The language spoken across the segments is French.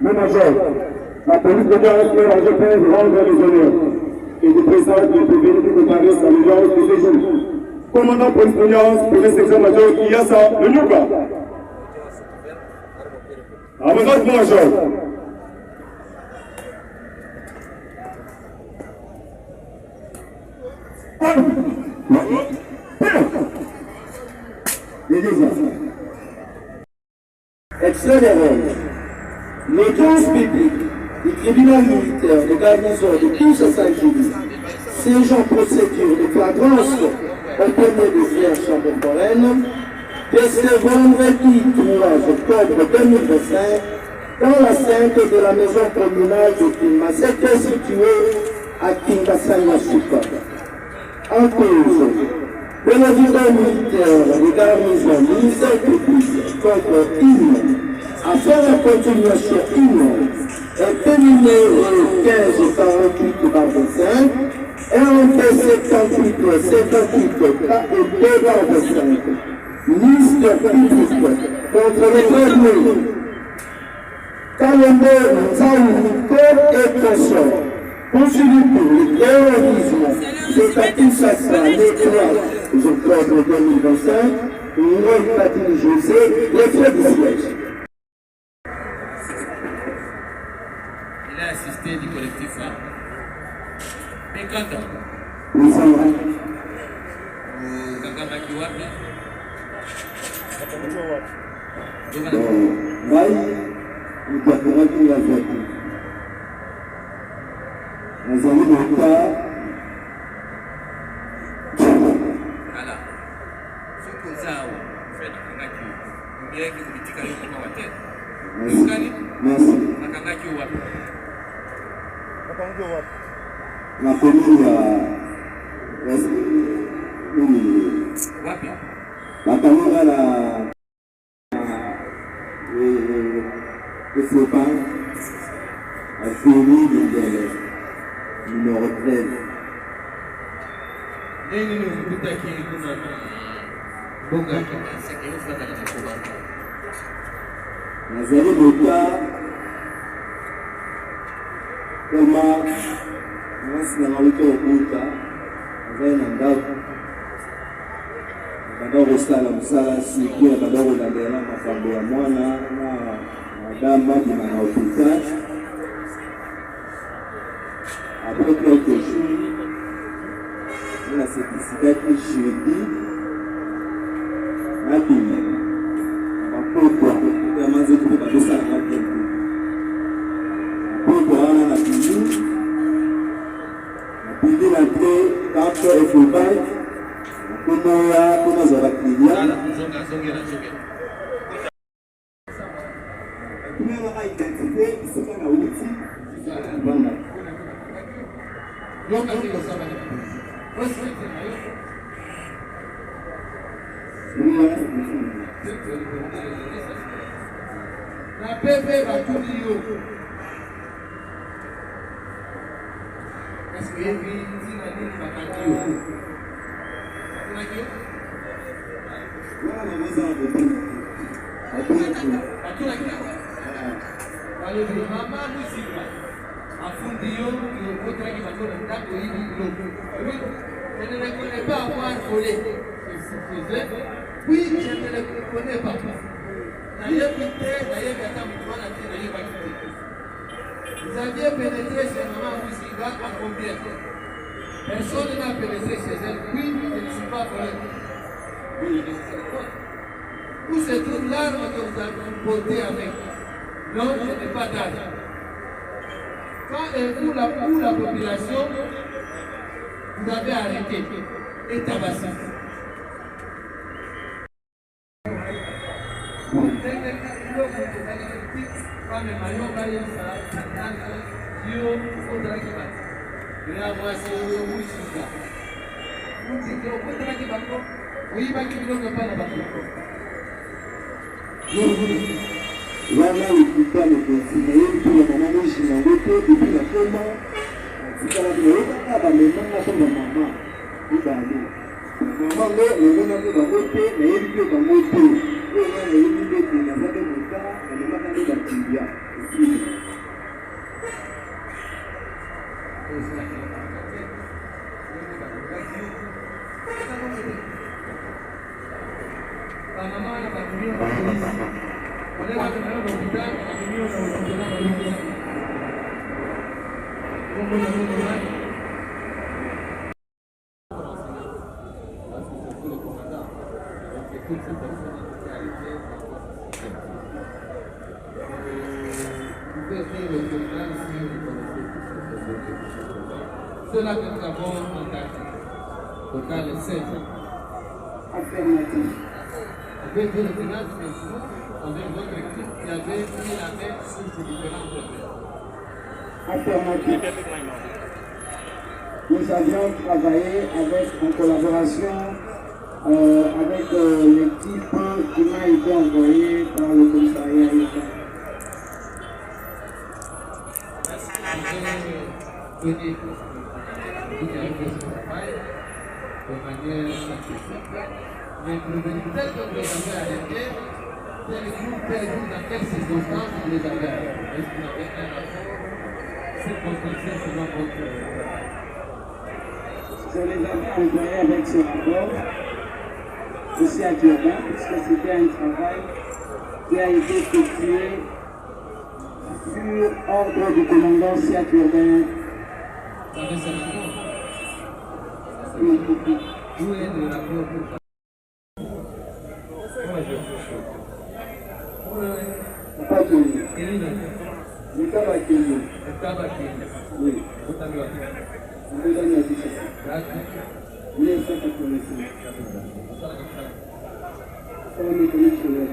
Le major, la police de l'Alliance fait la GPR rendre les honneurs et du président de prévenir de préparer sa allégeance de séjour. Commandant police de l'Alliance, police section-major Iyassa le Nuba. À vos ordres, major. Extrait des règles. L'audience publique du tribunal militaire de garnison de tous à Saint-Gilles, séjour procédure de flagrance au premier degré en chambre foraine, de ce vendredi 3 octobre 2025 dans l'enceinte de la maison communale de Kinmaseke située à Kingasanga-Supa. En cause, de l'évident militaire de garnison ministère public contre INE à faire la continuation INE est numéro 1548-25 et en 78-58 et 2-25 ministère public contre les prévenus Kalende Nzaouniko et consorts poursuivis pour le terrorisme de Kinshasa le 3 octobre 2025, Roy Patini José, les frais du siège. Il a assisté du collectif Pekanda. Kakamaki wapi? Wai, utakaraki ya zaki. Nazali Mokta. Ala. Suko zao. Fena kangaki. Mbiyaki kubitika yuko kwa watena. Yukani? Merci. Nakangaki wapi? Nakangaki wapi? La commune wapi? Nakangaki la le flopin a fini de numéro 13. Nini ni ukutaki kuna bonga kwa seke ufata na kuba. Nazali Mokta kama nasi na mawito okuta nazali na ndako nakanda kosala mosala siki nakanda kolandela makambo ya mwana na madame abima na hôpital. Après quelques jours na certificat jeudi nabima mapokwa yamaze kuba dosala na tempo mapokwa wana na bimi napili na te kampo efubai kumoya kunazala kilia kumela identité isika na uti banda Loka ziko saba ni na pepe batuli yo. Est-ce que hivi zina nini bakati yo? Kuna kiyo? wana maweza na bote Hatuna kiyo. Wale ni mama muzika. Afundi yo yokote waki matona ndako hivi loko. Je ne les connais pas avoir volé. Oui, je ne les connais pas. D'ailleurs, vous aviez pénétré chez maman Moussiga à combien? Personne n'a pénétré chez elle. Oui, je ne suis pas volé. Oui, je ne sais pas. Où se trouve l'arme que vous avez portée avec? Non, je n'ai pas d'arme. Quand vous, la population, vous avez arrêté et tabassé. Kame mayoka yesa sananga yo kotara kibati. Ina mwasi yo mushika. Mushika yo kotara kibako. Oyiba kibilo kapana bako. Wana ukita mkonsi na yeye tu na mama mwishi na wote depuis la koma. Sika la kuoka ba mema na kwa mama. Ibali. Mama ngo ngona ko ba wote na yeye tu ba wote. Yo na yeye tu na ba de muta na mama na ba tibia. Mama na batumio kwa polisi. Wale watu na hospitali batumio na hospitali na polisi. Mungu na Mungu nani? C'est là que nous avons un total de 7 Affirmatif. avec des finances, avec votre équipe qui avait mis la main sur ces différents problèmes. Affirmatif. Nous avions travaillé en collaboration avec l'équipe qui m'a été envoyée par le commissariat local. Vous avez fait ce travail de manière scientifique, mais pour venir tel que vous les avez arrêtés, tel jour, dans quelles circonstances vous les avez arrêtés? Est-ce que vous avez un rapport circonstanciel selon votre... Je les avais envoyés avec ce rapport aussi à Durban, puisque c'était un travail qui a été effectué sur ordre du commandant Siak Urbain. Ça fait certainement. Oui. Où est le rapport pour... Pas connu. Kelina. Je n'ai pas connu. Estaba aquí. Oui. Vous avez vu. Je vais donner la différence. Gracias. Il est ça qui connaissait. Ça va me connaître sur le...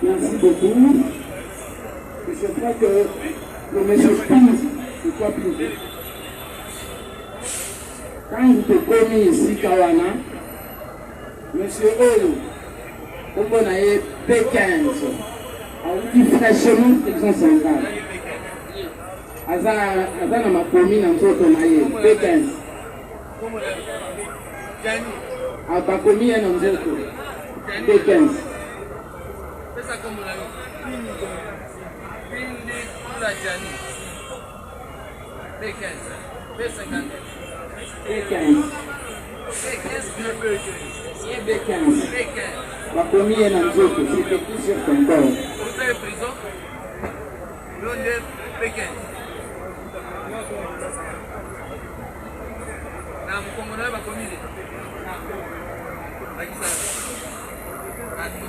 Merci beaucoup. Et je crois que le monsieur Pins, c'est quoi Pins? Quand vous te commis ici, Kawana, monsieur Oyo, vous connaissez P15, a dit fraîchement section centrale. Azana ma commune en Soto Maye, P15. A ma commune en Soto, P15. C'est ça comme on l'a vu. Pindi Kula Jani. B15. B50. B15. B15. La première dans le c'était qui sur ton corps? Vous avez prison? L'honneur B15. Na mkongo na bakomile. Akisa. Atu.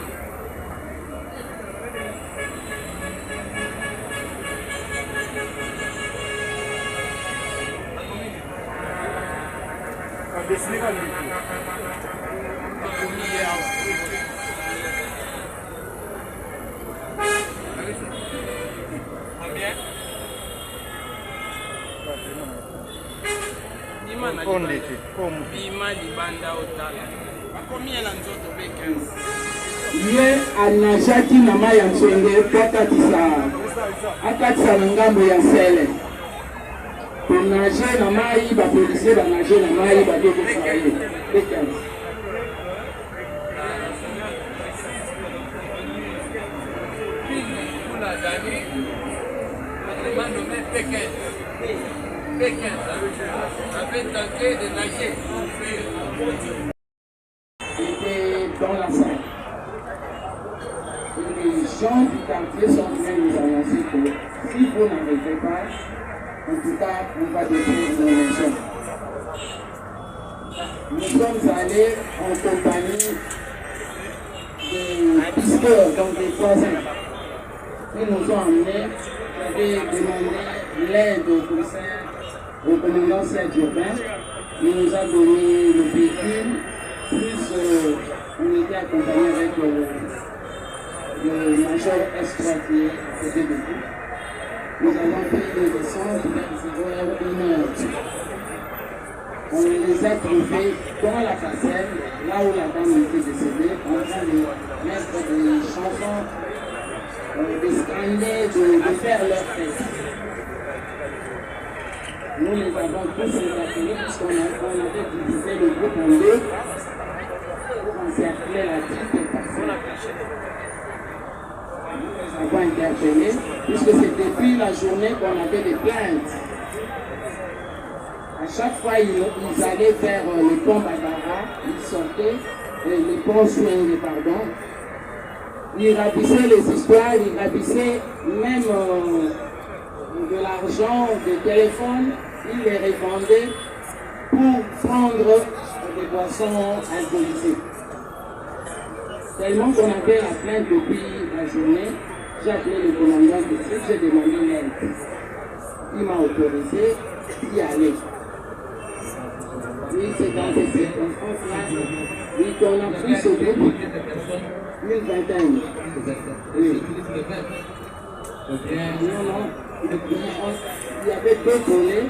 Bima libanda otala. Bakomie na nzoto B15. Ye anajaki na mai ya nzwenge po akatisa na ngambo ya sele. Konage na mai, bapolisier banage na mai badekosala ye. B15. Kula Jani. Demande B15. B15 avait tenté de nager. Il était dans la salle. Et les gens du quartier sont venus nous annoncer que si vous n'arrêtez pas, en tout cas, on va détruire nos maisons. Nous sommes allés en compagnie des pisteurs, donc des voisins, qui nous ont amenés. J'avais demandé l'aide au commissaire, au commandant Serge Urbain. Il nous a donné le véhicule, plus on était accompagné avec le major Espoir qui est à côté de nous. Nous avons pris le descente vers 0h01. On les a trouvés dans la parcelle, là où la dame était décédée, en train de mettre des chansons, de scander, de faire leur fête. Nous les avons tous évacués puisqu'on avait divisé le groupe en deux pour encercler la petite personne. Nous les avons interpellés puisque c'est depuis la journée qu'on avait des plaintes. À chaque fois, ils allaient faire les ponts Badara, ils sortaient, les ponts Swing, pardon. Ils ravissaient les histoires, ils ravissaient même de l'argent, des téléphones, ils les revendaient pour prendre des boissons alcoolisées. Tellement qu'on avait la plainte depuis la journée, j'ai appelé le commandant de district, j'ai demandé l'aide. Il m'a autorisé d'y aller. Oui, c'est dans ces circonstances-là, oui, qu'on a pris ce groupe, une vingtaine. Oui. Non, il y avait deux volets.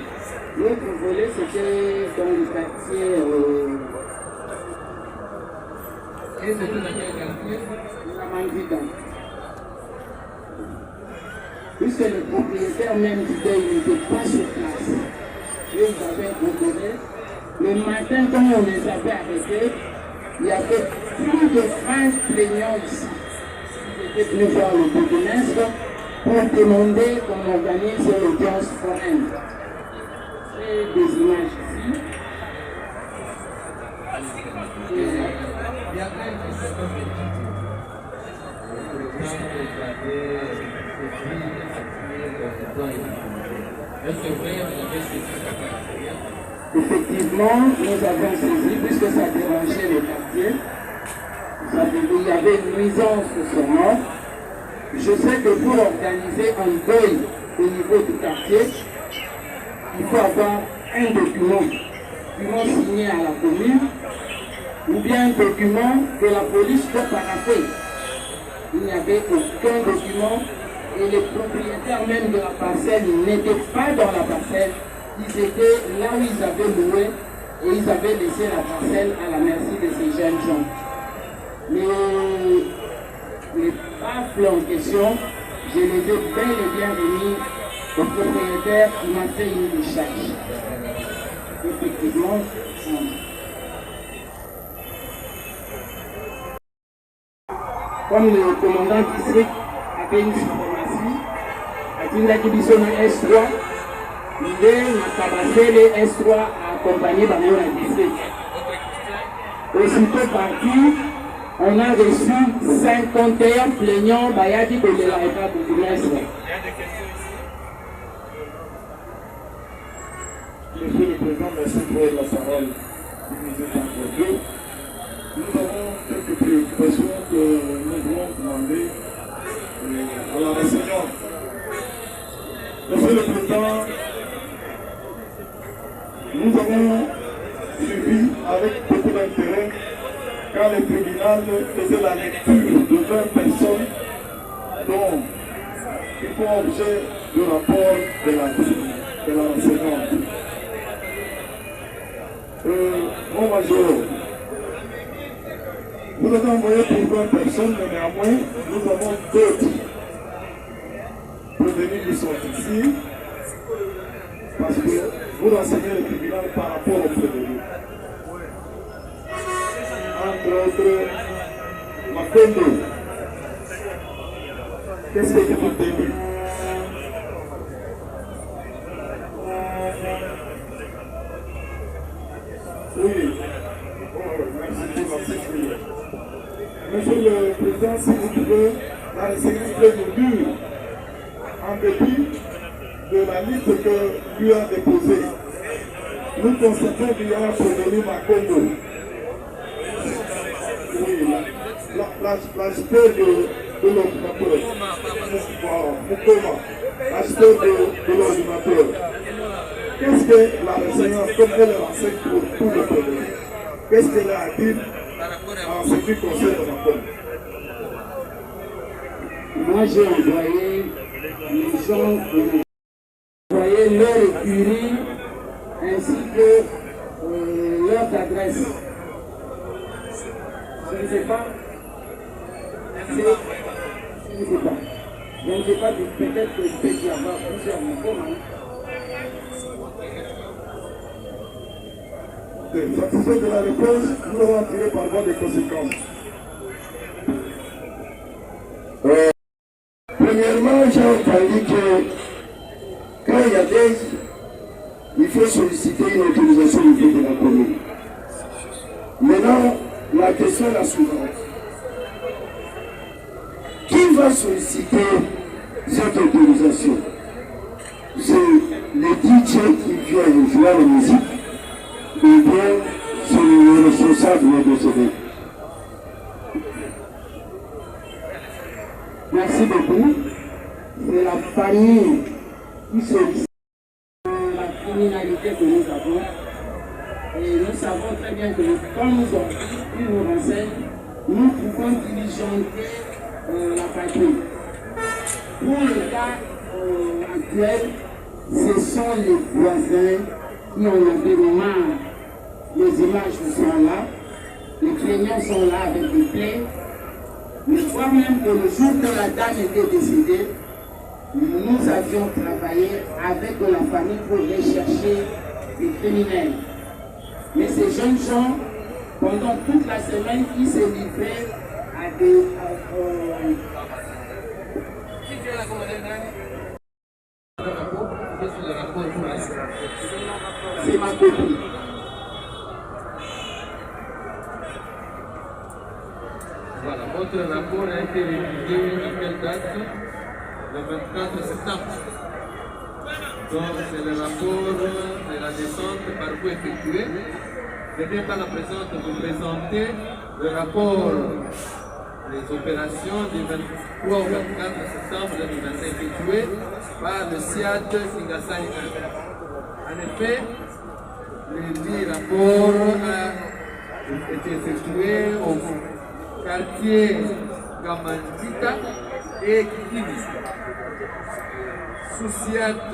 L'autre volet, c'était dans le quartier. Et c'était dans quel quartier? La Manguida. Puisque le propriétaire même disait qu'il n'était pas sur place. Et ils avaient contrôlé. Le matin, quand on les avait arrêtés, il y avait plus de 20 plaignants ici. Ils étaient venus voir le bourgmestre pour demander qu'on organise l'audience foraine. J'ai des images ici. Effectivement, nous avons saisi, puisque ça dérangeait le quartier, il y avait une nuisance sonore. Je sais que pour organiser un deuil au niveau du quartier, il faut avoir un document signé à la commune, ou bien un document que la police doit parapher. Il n'y avait aucun document et les propriétaires même de la parcelle n'étaient pas dans la parcelle. Ils étaient là où ils avaient loué et ils avaient laissé la parcelle à la merci de ces jeunes gens. Les baffles en question, je les ai bel et bien remis au propriétaire qui m'a fait une décharge. Effectivement, comme le commandant district a Apenis Informasi, Atinaki Biso na S3, Nde Makabasele S3 accompagné par mon district. Aussitôt parti, on a reçu 51 plaignants Bayadi de la République de l'Est. Monsieur le Président, merci pour la parole qui nous est accordée. Nous avons quelques préoccupations que nous voulons demander à la renseignante. Monsieur le Président, nous avons suivi avec beaucoup d'intérêt quand le tribunal faisait la lecture de 20 personnes dont ils font objet du rapport de la renseignante. Mon major, vous avez envoyé pour 20 personnes, mais néanmoins, nous avons d'autres prévenus qui sont ici, parce que vous renseignez le tribunal par rapport aux prévenus. Entre autres, Makondo, qu'est-ce que vous début? Oui. Merci. Monsieur le Président, si vous pouvez, la renseignante peut nous dire, en dépit de la liste que lui a déposée, nous constatons qu'il y a un prévenu Makondo. Oui, l'acheteur de l'ordinateur. Mukoma, l'acheteur de l'ordinateur. Qu'est-ce que la renseignante, comme elle renseigne pour tout le peuple, qu'est-ce qu'elle a à dire en ce qui concerne ma femme? Moi, j'ai envoyé les gens pour envoyer leur écurie ainsi que leur adresse. Je ne sais pas. Je ne sais pas. Je ne sais pas, peut-être que je peux y avoir plusieurs mots. Satisfait de la réponse, nous allons tirer par voie des conséquences. Premièrement, j'ai entendu que quand il y a des, il faut solliciter une autorisation au niveau de la commune. Maintenant, la question est la suivante. Qui va solliciter cette autorisation? C'est le DJ qui vient jouer la musique, ou bien c'est le responsable de décédé. Merci beaucoup. C'est la famille qui sollicite la criminalité que nous avons. Et nous savons très bien que quand nous nous renseignent, nous pouvons diligenter la patrouille. Pour le cas actuel, ce sont les voisins qui ont levé marre. Les images sont là, les plaignants sont là avec des plaies. Mais je crois même que le jour que la dame était décédée, nous avions travaillé avec la famille pour rechercher les criminels. Mais ces jeunes gens, pendant toute la semaine, ils se livraient à des... C'est ma copie. Voilà, votre rapport a été rédigé à quelle date? Le 24 septembre. Donc c'est le rapport de la descente par vous effectuée. Je viens par la présente vous présenter le rapport des opérations du 23 au 24 septembre 2025 effectuées par le SIAD Singasani 1. En effet, le dit rapport a été effectué au quartier Gamandika et Kikini, sous SIAT,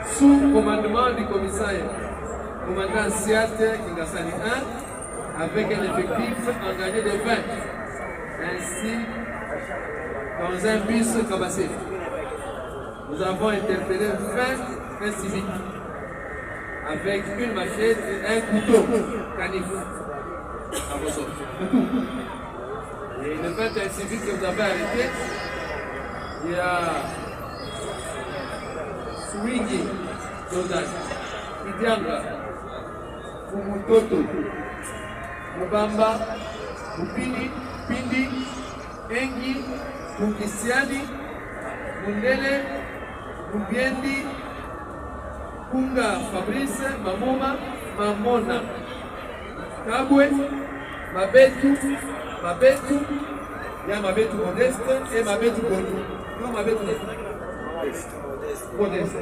sous commandement du commissaire, commandant SIAT Kingasani 1, avec un effectif engagé de 20, ainsi dans un bus cabassé. Nous avons interpellé 20 civiques avec une machette et un couteau canif à vos ordres. Et le 21 civique que vous avez arrêté il y a Swingi Jordan, Idianga, Fumutoto, Mubamba, Upini, Pindi, Engi, Mukisiani, Mundele, Mubiendi, Kunga Fabrice, Mamoma, Mamona, Kabwe, Mabetu, il y a Mabetu Modeste et Mabetu Bonou. Non, Mabetu Modeste.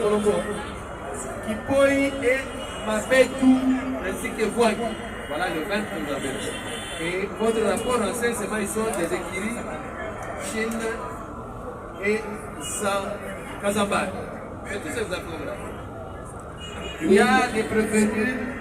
Colombo. Kipoi et Mabetu ainsi que Voig. Voilà le 20 que nous avons. Et votre rapport en enseignement, ils sont des écrits Chine et Kazambar. Et tous ces enfants-là. Il y a des préférés